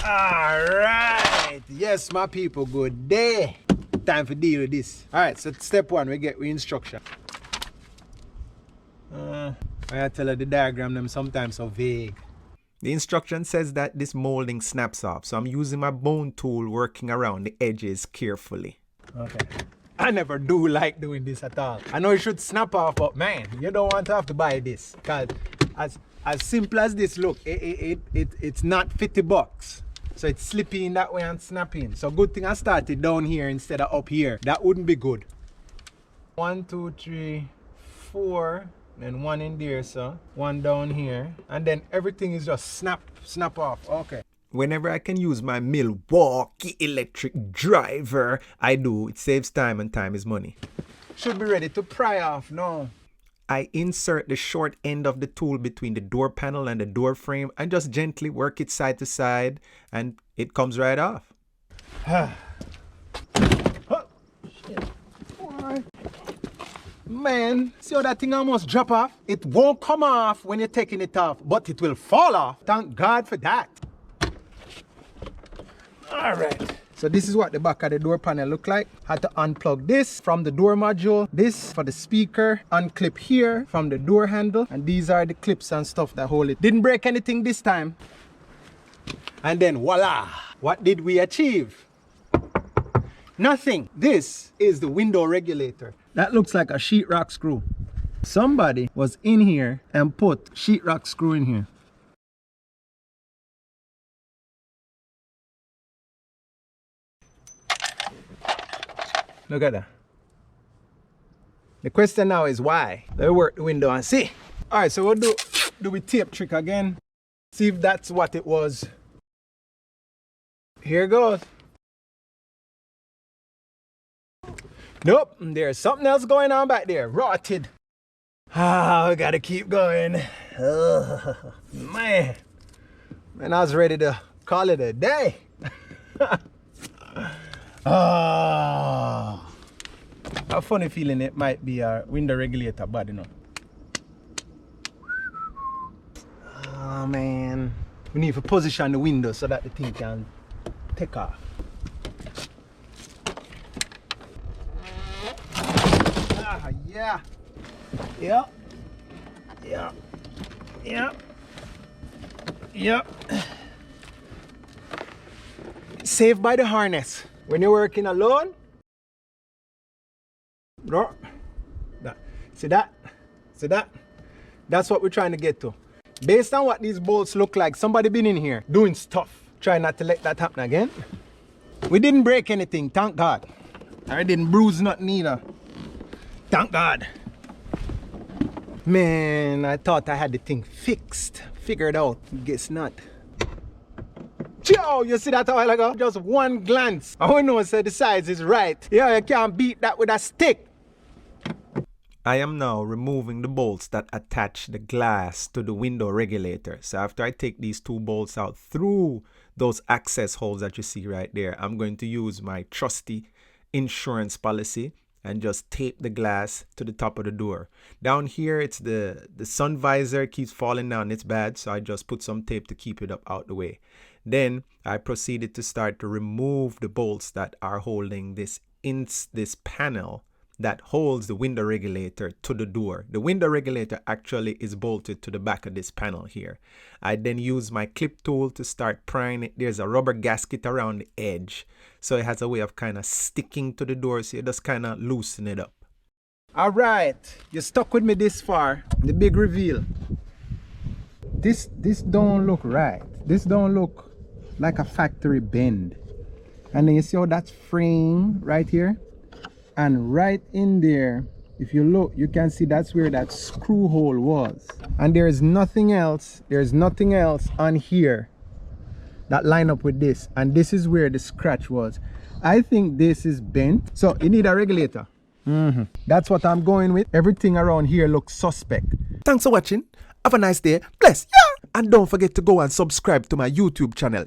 Alright, yes my people, good day. Time to deal with this. Alright, so step one, we get instruction. I tell her the diagram them sometimes so vague. The instruction says that this molding snaps off, so I'm using my bone tool working around the edges carefully. Okay. I never do like doing this at all. I know it should snap off, but man, you don't want to have to buy this. Cause as simple as this look, it's not $50. So it's slippy in that way and snapping. So good thing I started down here instead of up here. That wouldn't be good. 1, 2, 3, 4. Then one in there, so one down here. And then everything is just snap off. Okay. Whenever I can use my Milwaukee electric driver, I do. It saves time, and time is money. Should be ready to pry off now. I insert the short end of the tool between the door panel and the door frame and just gently work it side to side, and it comes right off. Shit. Why? Man, see how that thing almost drop off? It won't come off when you're taking it off, but it will fall off. Thank God for that. All right. So this is what the back of the door panel look like. Had to unplug this from the door module, this for the speaker, unclip here from the door handle, and these are the clips and stuff that hold it. Didn't break anything this time. And then voila, what did we achieve? Nothing. This is the window regulator. That looks like a sheetrock screw. Somebody was in here and put sheetrock screw in here. Look at that. The question now is why? Let's work the window and see. All right, so we'll do we tape trick again. See if that's what it was. Here goes. Nope, there's something else going on back there. Rotted. We gotta keep going. Man, I was ready to call it a day. A funny feeling it might be a window regulator bad enough. Oh man, we need to position the window so that the thing can take off. Yeah. Yep. Saved by the harness. When you're working alone, bro, see that? That's what we're trying to get to. Based on what these bolts look like, somebody been in here doing stuff. Try not to let that happen again. We didn't break anything, thank God. I didn't bruise nothing either. Thank God. Man, I thought I had the thing fixed, figured out. Guess not. Yo, you see that a while ago? Just one glance. I know said the size is right. Yeah, you can't beat that with a stick. I am now removing the bolts that attach the glass to the window regulator. So after I take these two bolts out through those access holes that you see right there, I'm going to use my trusty insurance policy and just tape the glass to the top of the door. Down here, it's the sun visor keeps falling down. It's bad, so I just put some tape to keep it up out the way. Then I proceeded to start to remove the bolts that are holding this panel that holds the window regulator to the door. The window regulator actually is bolted to the back of this panel here. I then use my clip tool to start prying it. There's a rubber gasket around the edge, so it has a way of kind of sticking to the door, so you just kind of loosen it up. All right, you stuck with me this far. The big reveal. This don't look right. This don't look like a factory bend. And then you see how that's framed right here? And right in there, if you look, you can see that's where that screw hole was. And there's nothing else on here that line up with this. And this is where the scratch was. I think this is bent. So you need a regulator. That's what I'm going with. Everything around here looks suspect. Thanks for watching. Have a nice day. Bless. Yeah. And don't forget to go and subscribe to my YouTube channel.